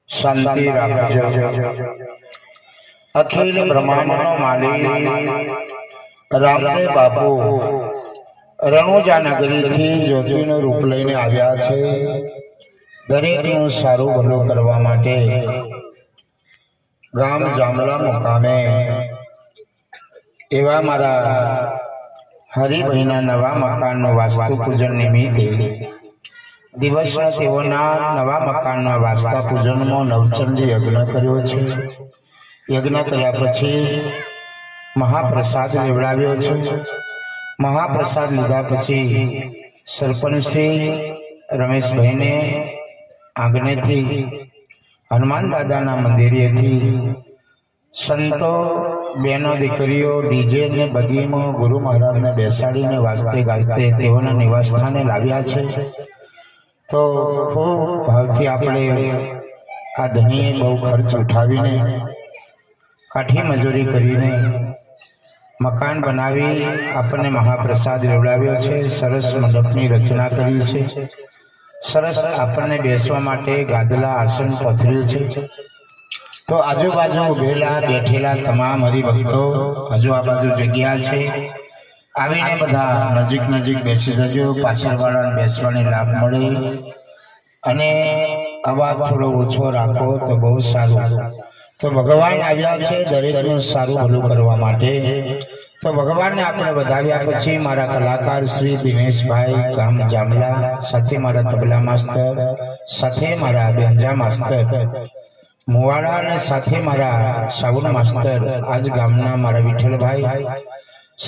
શાંતિ રાખજો। અખિલ બ્રહ્માંડનો માલિક રામદેવ બાપુ રણુજા નગરીથી જ્યોતિનું રૂપ લઈને આવ્યા છે। દરેકનું સારું ભલું કરવા માટે ગામ જામલા મુકામે એવા મારા હરિભાઈના નવા મકાનનું વાસ્તુ પૂજન નિમિત્તે દિવસના તેઓના નવા મકાનના વાસ્તુ પૂજનમાં નવચંડી યજ્ઞ કર્યો છે। યજ્ઞ કર્યા પછી મહાપ્રસાદ લેવડાવ્યો છે। મહાપ્રસાદ લીધા પછી સરપંચ શ્રી રમેશભાઈને આંગણેથી હનુમાન દાદાના મંદિરેથી સંતો બેનો દીકરીઓ ડીજે ને બગીમાં ગુરુ મહારાજને બેસાડીને વાજતે ગાજતે તેઓના નિવાસ સ્થાને લાવ્યા છે। તો ખૂબ ભાવથી આપણે આ ધણીએ બહુ ખર્ચ ઉઠાવીને કાઠી મજૂરી કરીને મકાન બનાવી આપણને મહાપ્રસાદ લેવડાવ્યો છે। સરસ મંડપની રચના કરી છે। સરસ આપણને બેસવા માટે ગાદલા આસન પથર્યું છે। તો આજુબાજુ ઉભેલા બેઠેલા તમામ હરિભક્તો હજુ આ બાજુ જગ્યા છે, આવીને બધા નજીક નજીક બેસી જજો। પાછળવાળાને બેસવાની લાભ મળે અને અવાજ થોડો ઓછો રાખો તો બહુ સારું। તો ભગવાન આવ્યા છે દરેકનું સારું ભલું કરવા માટે। તો ભગવાનને આપણે વધાવ્યા પછી મારા કલાકાર શ્રી દિનેશભાઈ ગામ જામલા સાથે મારા તબલા માસ્તર સાથે મારા બેંજા માસ્તર મુવાડા અને સાથે મારા સાઉન્ડ માસ્તર આજ ગામના મારા વિઠ્ઠલભાઈ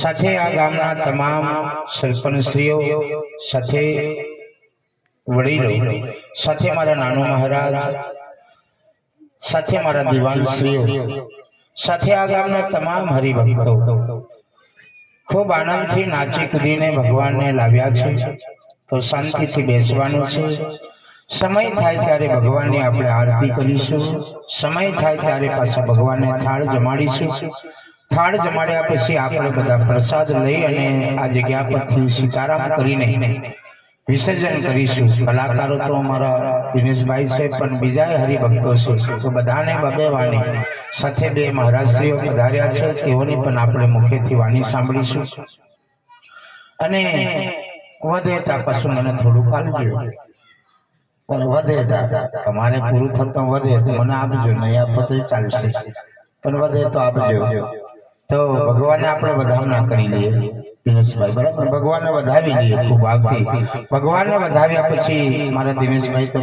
સાથે આ ગામના તમામ સરપંચશ્રીઓ સાથે વડીલો સાથે મારા નાનો મહારાજ સાથે મારા દિવાનશ્રીઓ સાથે આ ગામના તમામ હરિભક્તો ખૂબ આનંદથી નાચી કૂદીને ભગવાનને લાવ્યા છે। તો શાંતિથી બેસવાનું છે। સમય થાય ત્યારે ભગવાનની આપણે આરતી કરીશું। સમય થાય ત્યારે પાછા ભગવાનને થાળ જમાડીશું। થાળ જમાડ્યા પછી આપણે બધા પ્રસાદ લઈ અને આ જગ્યા પરથી સીતારામ કરીને વિસર્જન કરીશું। કલાકારો તો અમારા દિનેશભાઈ છે, પણ બીજા હરિભક્તો છે, તો બધાને બબે વાણી સાથે બે મહારાજશ્રીઓ પધાર્યા છે, તેઓની પણ આપણે મુખેથી વાણી સાંભળીશું। અને વધેતા પછી મને થોડું કાલજો, પણ વધે દાદા તમારે પૂરું થતું વધે તો મને આપજો, નહીં આપો તો ચાલશે, પણ વધે તો આપજો। તો ભગવાનને આપણે વધામણા કરી લઈએ દિનેશભાઈ, બરાબર? ભગવાનને વધાવી લઈએ ખૂબ આગથી। ભગવાનને વધાવ્યા પછી મારા દિનેશભાઈ તો